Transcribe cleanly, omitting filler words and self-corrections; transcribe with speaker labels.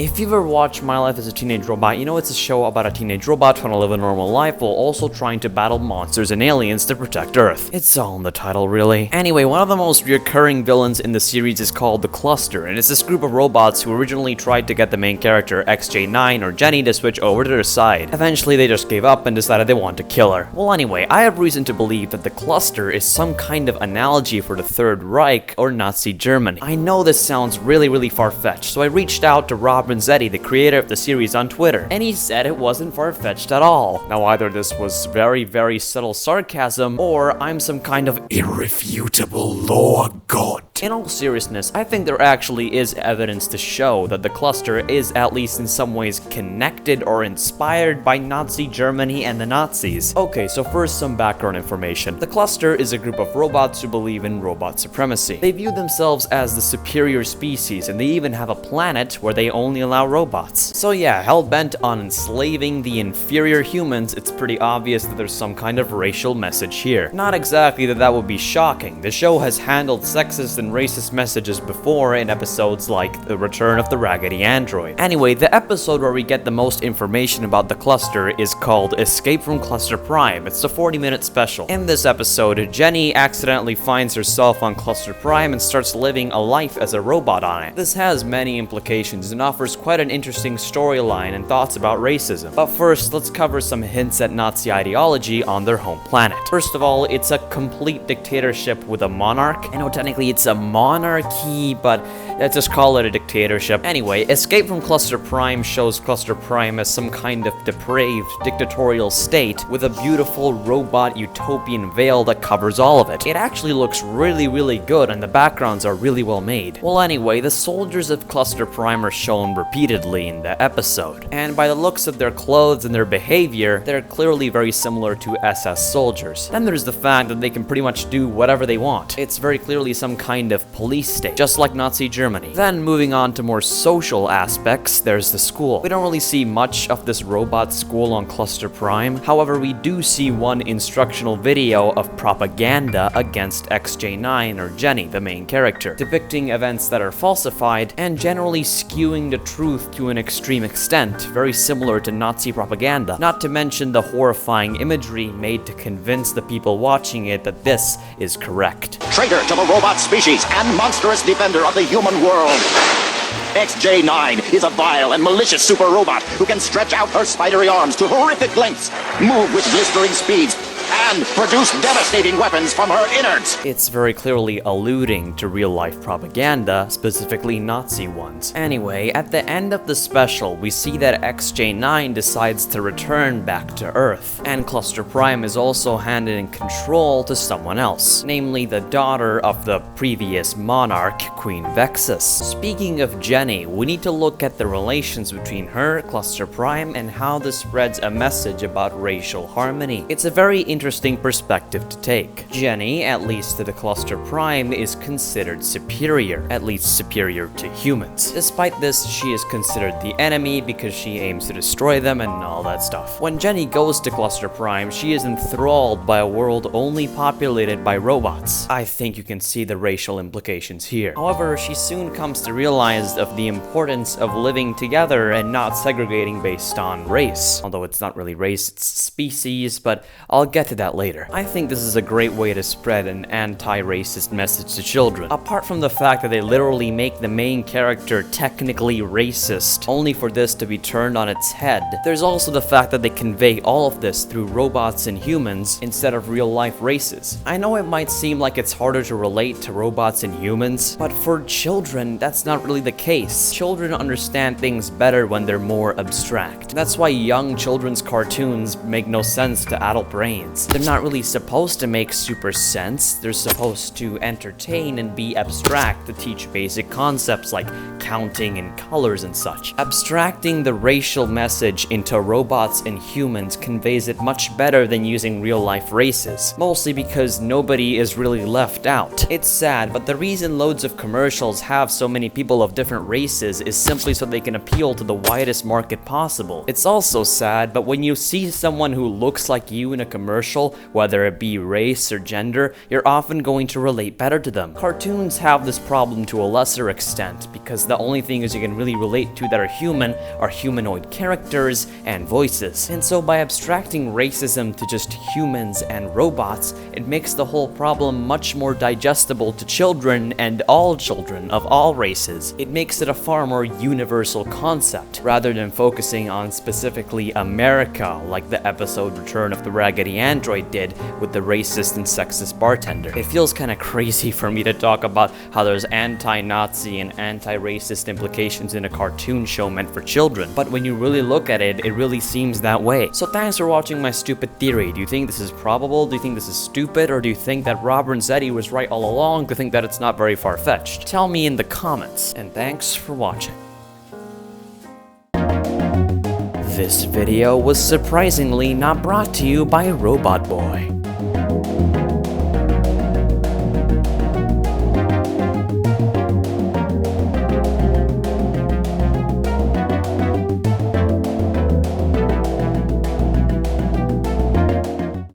Speaker 1: If you've ever watched My Life as a Teenage Robot, you know it's a show about a teenage robot trying to live a normal life while also trying to battle monsters and aliens to protect Earth. It's all in the title, really. Anyway, one of the most recurring villains in the series is called the Cluster, and it's this group of robots who originally tried to get the main character, XJ9 or Jenny, to switch over to their side. Eventually, they just gave up and decided they wanted to kill her. Well, anyway, I have reason to believe that the Cluster is some kind of analogy for the Third Reich or Nazi Germany. I know this sounds really far-fetched, so I reached out to Rob Renzetti, the creator of the series, on Twitter, and he said it wasn't far-fetched at all. Now, either this was very subtle sarcasm, or I'm some kind of irrefutable law god. In all seriousness, I think there actually is evidence to show that the Cluster is at least in some ways connected or inspired by Nazi Germany and the Nazis. Okay, so first some background information. The Cluster is a group of robots who believe in robot supremacy. They view themselves as the superior species, and they even have a planet where they only allow robots. So yeah, hell-bent on enslaving the inferior humans, it's pretty obvious that there's some kind of racial message here. Not exactly that would be shocking. The show has handled sexist and racist messages before in episodes like The Return of the Raggedy Android. Anyway, the episode where we get the most information about the Cluster is called Escape from Cluster Prime. It's a 40-minute special. In this episode, Jenny accidentally finds herself on Cluster Prime and starts living a life as a robot on it. This has many implications and offers quite an interesting storyline and thoughts about racism. But first, let's cover some hints at Nazi ideology on their home planet. First of all, it's a complete dictatorship with a monarch. I know technically it's a monarchy, but let's just call it a dictatorship. Anyway, Escape from Cluster Prime shows Cluster Prime as some kind of depraved, dictatorial state with a beautiful robot utopian veil that covers all of it. It actually looks really good, and the backgrounds are really well made. Well, anyway, the soldiers of Cluster Prime are shown repeatedly in the episode, and by the looks of their clothes and their behavior, they're clearly very similar to SS soldiers. Then there's the fact that they can pretty much do whatever they want. It's very clearly some kind of police state, just like Nazi Germany. Then moving on to more social aspects, there's the school. We don't really see much of this robot school on Cluster Prime. However, we do see one instructional video of propaganda against XJ9 or Jenny, the main character, depicting events that are falsified and generally skewing the truth to an extreme extent, very similar to Nazi propaganda. Not to mention the horrifying imagery made to convince the people watching it that this is correct.
Speaker 2: Traitor to the robot species and monstrous defender of the human world. XJ9 is a vile and malicious super robot who can stretch out her spidery arms to horrific lengths, move with blistering speeds, and produce devastating weapons from her innards.
Speaker 1: It's very clearly alluding to real-life propaganda, specifically Nazi ones. Anyway, at the end of the special, we see that XJ9 decides to return back to Earth, and Cluster Prime is also handed in control to someone else, namely the daughter of the previous monarch, Queen Vexus. Speaking of Jenny, we need to look at the relations between her, Cluster Prime, and how this spreads a message about racial harmony. It's a very interesting perspective to take. Jenny, at least to the Cluster Prime, is considered superior, at least superior to humans. Despite this, she is considered the enemy because she aims to destroy them and all that stuff. When Jenny goes to Cluster Prime, she is enthralled by a world only populated by robots. I think you can see the racial implications here. However, she soon comes to realize of the importance of living together and not segregating based on race. Although it's not really race, it's species, but I'll get to that later. I think this is a great way to spread an anti-racist message to children. Apart from the fact that they literally make the main character technically racist, only for this to be turned on its head, there's also the fact that they convey all of this through robots and humans instead of real-life races. I know it might seem like it's harder to relate to robots and humans, but for children, that's not really the case. Children understand things better when they're more abstract. That's why young children's cartoons make no sense to adult brains. They're not really supposed to make super sense, they're supposed to entertain and be abstract to teach basic concepts like counting and colors and such. Abstracting the racial message into robots and humans conveys it much better than using real-life races, mostly because nobody is really left out. It's sad, but the reason loads of commercials have so many people of different races is simply so they can appeal to the widest market possible. It's also sad, but when you see someone who looks like you in a commercial, commercial, whether it be race or gender, you're often going to relate better to them. Cartoons have this problem to a lesser extent, because the only things you can really relate to that are human are humanoid characters and voices. And so by abstracting racism to just humans and robots, it makes the whole problem much more digestible to children and all children of all races. It makes it a far more universal concept, rather than focusing on specifically America, like the episode Return of the Raggedy Android did with the racist and sexist bartender. It feels kinda crazy for me to talk about how there's anti-Nazi and anti-racist implications in a cartoon show meant for children, but when you really look at it, it really seems that way. So thanks for watching my stupid theory. Do you think this is probable? Do you think this is stupid? Or do you think that Rob Renzetti was right all along to think that it's not very far-fetched? Tell me in the comments, and thanks for watching. This video was surprisingly not brought to you by Robot Boy.